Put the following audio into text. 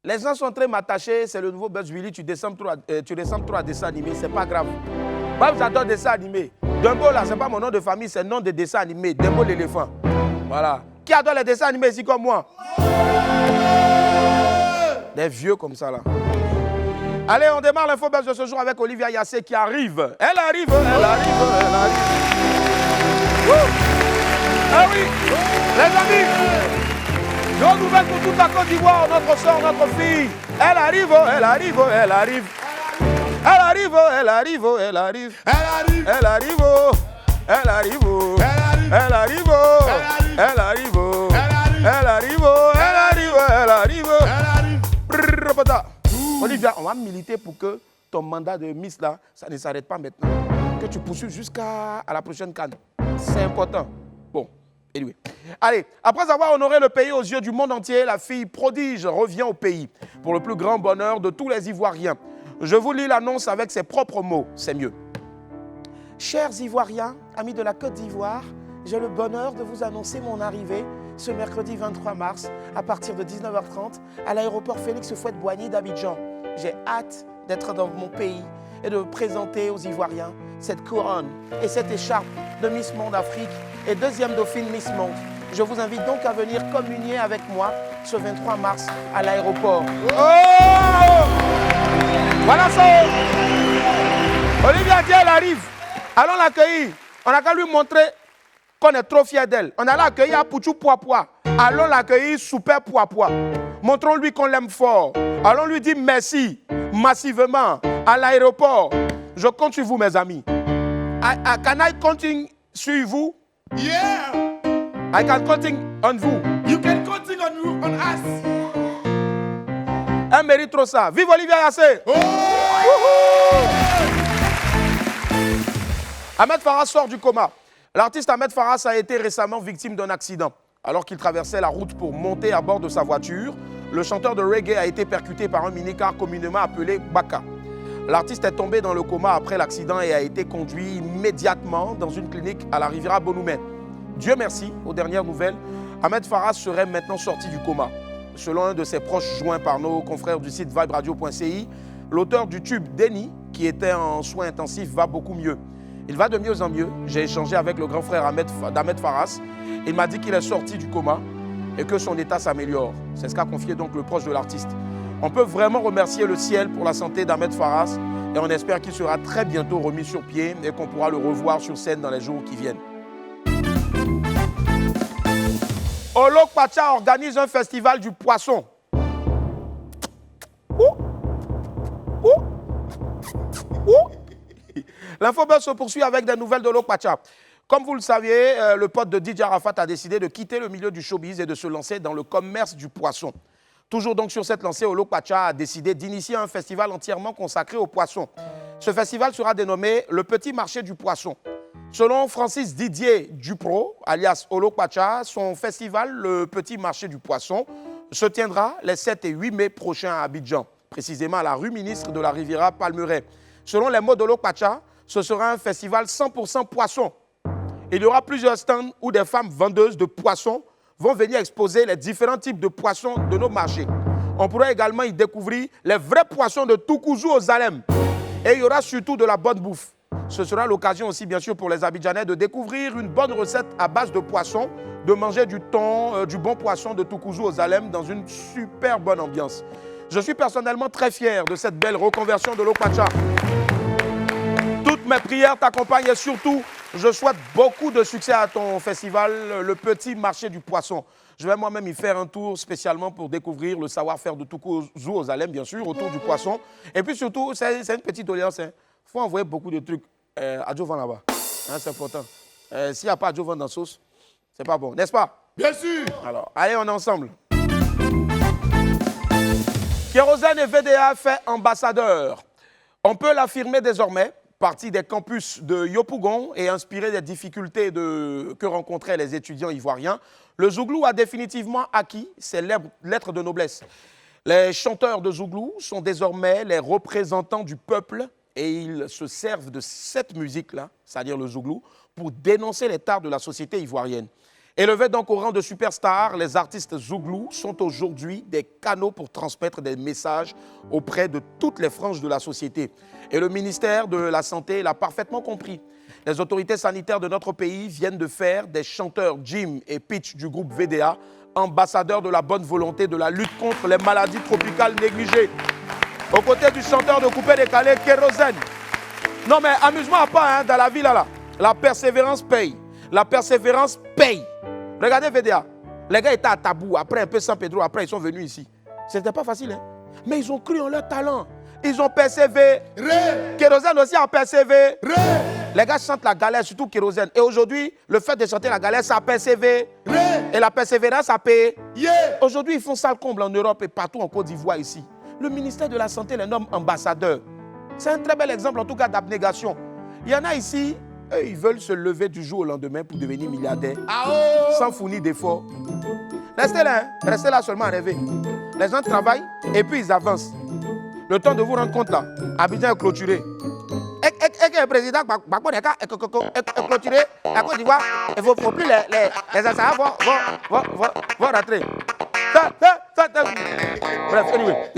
Les gens sont en train de m'attacher, c'est le nouveau Buzz Willy, tu ressembles trop à dessin animé, c'est pas grave. Moi, j'adore dessin animé. Dumbo, là, c'est pas mon nom de famille, c'est le nom de dessin animé. Dumbo l'éléphant. Voilà. Qui adore les dessins animés ici comme moi? Des vieux comme ça, là. Allez, on démarre l'info Buzz de ce jour avec Olivia Yassé qui arrive. Elle arrive, elle arrive, elle arrive. Ah oui, les amis. Bonne nouvelle pour toute la Côte d'Ivoire, notre soeur, notre fille. Elle arrive, elle arrive, elle arrive. Elle arrive, elle arrive, elle arrive. Elle arrive, elle arrive, elle arrive. Elle arrive, elle arrive. Elle arrive, elle arrive, elle arrive. Olivia, on va militer pour que ton mandat de Miss là, ça ne s'arrête pas maintenant. Que tu poursuives jusqu'à la prochaine CAN. C'est important. Bon. Anyway. Allez, après avoir honoré le pays aux yeux du monde entier, la fille prodige revient au pays pour le plus grand bonheur de tous les Ivoiriens. Je vous lis l'annonce avec ses propres mots, c'est mieux. Chers Ivoiriens, amis de la Côte d'Ivoire, j'ai le bonheur de vous annoncer mon arrivée ce mercredi 23 mars à partir de 19h30 à l'aéroport Félix Houphouët-Boigny d'Abidjan. J'ai hâte d'être dans mon pays et de présenter aux Ivoiriens cette couronne et cette écharpe de Miss Monde Afrique et deuxième dauphine Miss Monde. Je vous invite donc à venir communier avec moi ce 23 mars à l'aéroport. Oh! Voilà ça! Olivia, elle arrive. Allons l'accueillir. On n'a qu'à lui montrer qu'on est trop fiers d'elle. On a l'accueillir à Pouchou Poipois. Allons l'accueillir Super Poipois. Montrons-lui qu'on l'aime fort. Allons lui dire merci massivement à l'aéroport. Je compte sur vous, mes amis. Can I counting sur vous? Yeah! I can counting on vous. You can counting on us. Elle mérite trop ça. Vive Olivia Yassé! Oh! Ahmed Farras sort du coma. L'artiste Ahmed Farras a été récemment victime d'un accident. Alors qu'il traversait la route pour monter à bord de sa voiture, le chanteur de reggae a été percuté par un minicar communément appelé Baka. L'artiste est tombé dans le coma après l'accident et a été conduit immédiatement dans une clinique à la Riviera Bonhoumé. Dieu merci, aux dernières nouvelles, Ahmed Farras serait maintenant sorti du coma. Selon un de ses proches joints par nos confrères du site viberadio.ci, l'auteur du tube Denny, qui était en soins intensifs, va beaucoup mieux. Il va de mieux en mieux. J'ai échangé avec le grand frère d'Ahmed Farras. Il m'a dit qu'il est sorti du coma et que son état s'améliore. C'est ce qu'a confié donc le proche de l'artiste. On peut vraiment remercier le ciel pour la santé d'Ahmed Farras et on espère qu'il sera très bientôt remis sur pied et qu'on pourra le revoir sur scène dans les jours qui viennent. Olok Pacha organise un festival du poisson. L'infobuzz se poursuit avec des nouvelles de Olok Pacha. Comme vous le saviez, le pote de DJ Arafat a décidé de quitter le milieu du showbiz et de se lancer dans le commerce du poisson. Toujours donc sur cette lancée, Olok Pacha a décidé d'initier un festival entièrement consacré aux poissons. Ce festival sera dénommé le Petit Marché du Poisson. Selon Francis Didier Dupro, alias Olok Pacha, son festival, le Petit Marché du Poisson, se tiendra les 7 et 8 mai prochains à Abidjan, précisément à la rue ministre de la Riviera Palmeraie. Selon les mots d'Olok Pacha, ce sera un festival 100% poisson. Il y aura plusieurs stands où des femmes vendeuses de poissons vont venir exposer les différents types de poissons de nos marchés. On pourra également y découvrir les vrais poissons de Toukouzou aux Zalem. Et il y aura surtout de la bonne bouffe. Ce sera l'occasion aussi, bien sûr, pour les Abidjanais de découvrir une bonne recette à base de poissons, de manger du thon, du bon poisson de Toukouzou aux Zalem dans une super bonne ambiance. Je suis personnellement très fier de cette belle reconversion de Olok Pacha. Toutes mes prières t'accompagnent et surtout, je souhaite beaucoup de succès à ton festival, le Petit Marché du Poisson. Je vais moi-même y faire un tour spécialement pour découvrir le savoir-faire de Toukouzou aux Zalem, bien sûr, autour du poisson. Et puis surtout, c'est une petite audience. Il faut envoyer beaucoup de trucs à Jovan là-bas. Hein, c'est important. S'il n'y a pas Jovan dans la sauce, c'est pas bon, n'est-ce pas? Bien sûr. Alors, allez, on est ensemble. Kérosène et VDA fait ambassadeur. On peut l'affirmer désormais, parti des campus de Yopougon et inspiré des difficultés que rencontraient les étudiants ivoiriens, le Zouglou a définitivement acquis ses lettres de noblesse. Les chanteurs de Zouglou sont désormais les représentants du peuple et ils se servent de cette musique-là, c'est-à-dire le Zouglou, pour dénoncer les tares de la société ivoirienne. Élevés donc au rang de superstars, les artistes zouglous sont aujourd'hui des canaux pour transmettre des messages auprès de toutes les franges de la société. Et le ministère de la Santé l'a parfaitement compris. Les autorités sanitaires de notre pays viennent de faire des chanteurs Jim et Pitch du groupe VDA ambassadeurs de la bonne volonté de la lutte contre les maladies tropicales négligées. Aux côtés du chanteur de coupé décalé Kérosène. Non mais amuse-moi pas hein, dans la ville là. La persévérance paye. La persévérance paye. Regardez VDA. Les gars étaient à Tabou, après un peu San Pedro, après ils sont venus ici. C'était pas facile, hein? Mais ils ont cru en leur talent. Ils ont persévéré. Kérosène aussi a persévéré. Les gars chantent la galère, surtout Kérosène. Et aujourd'hui, le fait de chanter la galère, ça a persévéré. Et la persévérance, ça paye. Aujourd'hui, ils font ça le comble en Europe et partout en Côte d'Ivoire ici. Le ministère de la Santé les nomme ambassadeurs. C'est un très bel exemple, en tout cas, d'abnégation. Il y en a ici, eux, ils veulent se lever du jour au lendemain pour devenir milliardaires, sans fournir d'efforts. Restez là, hein? Restez là seulement à rêver. Les gens travaillent et puis ils avancent. Le temps de vous rendre compte là, Abidjan est clôturé. Et le président est clôturé, la Côte d'Ivoire, il ne faut plus les assaillants vont rentrer. Bref, anyway.